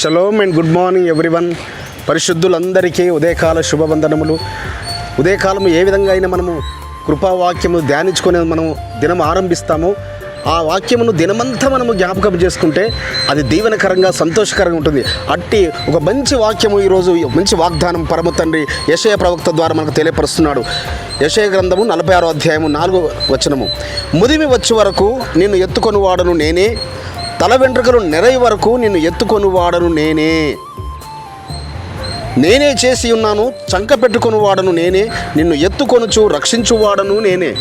Shalom and good morning everyone. పరిశుద్ధులందరికీ ఉదయకాల శుభవందనములు. ఉదయకాలం ఏ విధంగా అయినా మనము కృపావాక్యము ధ్యానించుకొని మనము దినం ఆరంభిస్తామో ఆ వాక్యమును దినమంతా మనము జ్ఞాపకం చేసుకుంటే అది దీవెనకరంగా సంతోషకరంగా ఉంటుంది. అట్టి ఒక మంచి వాక్యము ఈరోజు మంచి వాగ్దానం పరమ తండ్రి యెషయా ప్రవక్త ద్వారా మనకు తెలియపరుస్తున్నాడు. యెషయా గ్రంథము 46వ అధ్యాయము 4వ వచనము. ముదిమి వచ్చే వరకు నిన్ను ఎత్తుకొని వాడను నేనే, తల వెంట్రుకలు నెరయి వరకు నిన్ను ఎత్తుకొని వాడను నేనే చేసి ఉన్నాను, చంక పెట్టుకొని వాడను నేనే, నిన్ను ఎత్తుకొనుచు రక్షించువాడను నేనే.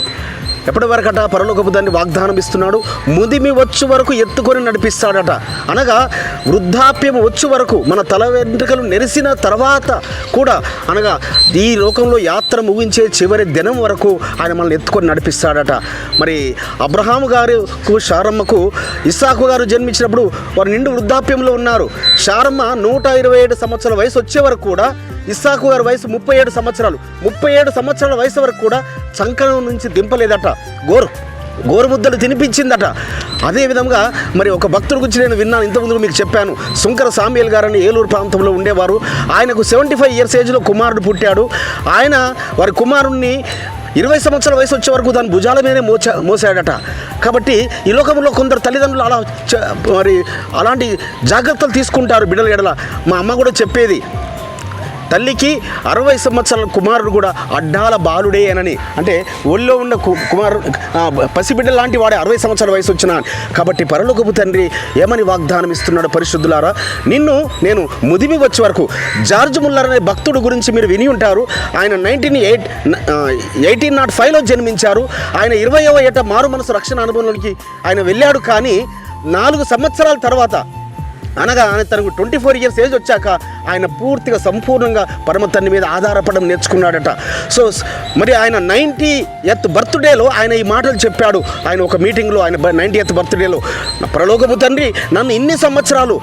ఎప్పటి వరకట పరలోకపు దాన్ని వాగ్దానం ఇస్తున్నాడు. ముదిమి వచ్చే వరకు ఎత్తుకొని నడిపిస్తాడట. అనగా వృద్ధాప్యం వచ్చే వరకు, మన తల వెంట్రుకలు నెరిసిన తర్వాత కూడా, అనగా ఈ లోకంలో యాత్ర ముగించే చివరి దినం వరకు ఆయన మనల్ని ఎత్తుకొని నడిపిస్తాడట. మరి అబ్రహాము గారుకు శారమ్మకు ఇస్సాకు గారు జన్మించినప్పుడు వారు నిండు వృద్ధాప్యంలో ఉన్నారు. శారమ్మ 127 సంవత్సరాల వయసు వచ్చే వరకు కూడా, ఇస్సాకు గారి వయసు 37 సంవత్సరాలు. 37 సంవత్సరాల వయసు వరకు కూడా చంకనం నుంచి దింపలేదట, గోరు ముద్దలు తినిపించిందట. అదేవిధంగా మరి ఒక భక్తుడి గురించి నేను విన్నాను, ఇంతకుముందు మీకు చెప్పాను. సుంకర సామ్యుయల్ గారని ఏలూరు ప్రాంతంలో ఉండేవారు. ఆయనకు 75 ఇయర్స్ ఏజ్లో కుమారుడు పుట్టాడు. ఆయన వారి కుమారుణ్ణి 20 సంవత్సరాల వయసు వచ్చే వరకు దాని భుజాల మీదే మోసాడట. కాబట్టి ఈ లోకంలో కొందరు తల్లిదండ్రులు మరి అలాంటి జాగ్రత్తలు తీసుకుంటారు బిడ్డల ఎడల. మా అమ్మ కూడా చెప్పేది, తల్లికి 60 సంవత్సరాల కుమారుడు కూడా అడ్డాల బాలుడే అనని. అంటే ఒళ్ళో ఉన్న పసిబిడ్డ లాంటి వాడే 60 సంవత్సరాల వయసు వచ్చిన. కాబట్టి పరలోకపు తండ్రి ఏమని వాగ్దానం ఇస్తున్నాడు? పరిశుద్ధులారా, నిన్ను నేను ముదిమి వచ్చే వరకు. జార్జ్ ముల్లర్ అనే భక్తుడు గురించి మీరు విని ఉంటారు. ఆయన 1805లో జన్మించారు. ఆయన 20వ ఏట మారు మనసు రక్షణ అనుభవంలోనికి ఆయన వెళ్ళాడు. కానీ 4 సంవత్సరాల తర్వాత, అనగా ఆయన తనకు 24 ఇయర్స్ ఏజ్ వచ్చాక ఆయన పూర్తిగా సంపూర్ణంగా పరమ తండ్రి మీద ఆధారపడడం నేర్చుకున్నాడట. సో మరి ఆయన 90th బర్త్డేలో ఆయన ఈ మాటలు చెప్పాడు. ఆయన ఒక మీటింగ్లో, ఆయన 90th బర్త్డేలో, పరలోకపు తండ్రి నన్ను ఇన్ని సంవత్సరాలు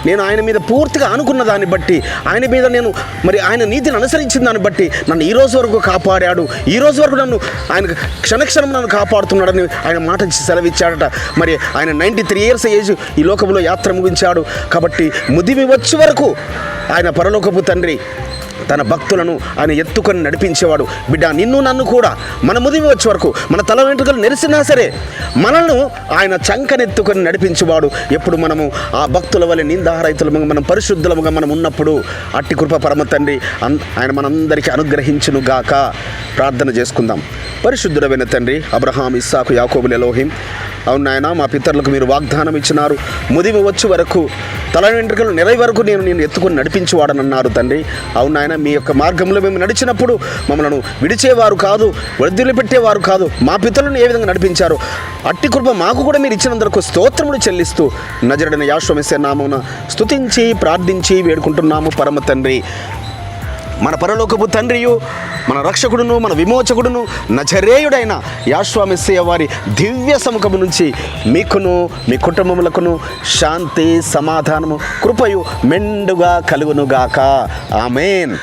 నేను ఆయన మీద పూర్తిగా అనుకున్న దాన్ని బట్టి, ఆయన మీద నేను మరి ఆయన నీతిని అనుసరించిన దాన్ని బట్టి నన్ను ఈ రోజు వరకు కాపాడాడు. ఈ రోజు వరకు నన్ను ఆయన క్షణక్షణం నన్ను కాపాడుతున్నాడని ఆయన మాట సెలవిచ్చాడట. మరి ఆయన 93 ఇయర్స్ ఏజ్ ఈ లోకంలో యాత్ర ముగించాడు. కాబట్టి ముదిమి వచ్చే వరకు ఆయన పరలోకపు తండ్రి తన భక్తులను ఆయన ఎత్తుకొని నడిపించేవాడు. బిడ్డ, నిన్ను నన్ను కూడా మన ముదిమి వచ్చే వరకు, మన తల వెంట్రుకలు నెరిసినా సరే మనల్ని ఆయన చంకనెత్తుకొని నడిపించేవాడు. ఎప్పుడు మనము ఆ భక్తుల వల్ల నిందారహితులముగా, మనం పరిశుద్ధులముగా మనం ఉన్నప్పుడు అట్టి కృప పరమ తండ్రి ఆయన మనందరికీ అనుగ్రహించును గాక. ప్రార్థన చేసుకుందాం. పరిశుద్ధుడైన తండ్రి, అబ్రహాం, ఇస్సాకు, యాకోబుల ఎలోహిం, అవును నాయన, మా పితరులకు మీరు వాగ్దానం ఇచ్చినారు. ముదిమి వచ్చే వరకు, తల వెంట్రుకలు నెరయి వరకు నేను ఎత్తుకొని నడిపించేవాడనన్నారు తండ్రి. అవును నాయన, మీ యొక్క మార్గంలో మేము నడిచినప్పుడు మమ్మల్ని విడిచేవారు కాదు, వదిలిపెట్టేవారు కాదు. మా పితరులను ఏ విధంగా నడిపించారు అట్టి కృప మాకు కూడా మీరు ఇచ్చినందుకు స్తోత్రములు చెల్లిస్తూ నజరుడైన యేసు మెస్సియా నామమున స్తుతించి ప్రార్థించి వేడుకుంటున్నాము పరమ తండ్రి. మన పరలోకపు తండ్రియు, మన రక్షకుడును, మన విమోచకుడును, నజరేయుడైన యేసు మెస్సియా వారి దివ్య సముఖము నుంచి మీకును మీ కుటుంబములకును శాంతి, సమాధానము, కృపయు మెండుగా కలుగునుగాక. ఆమేన్.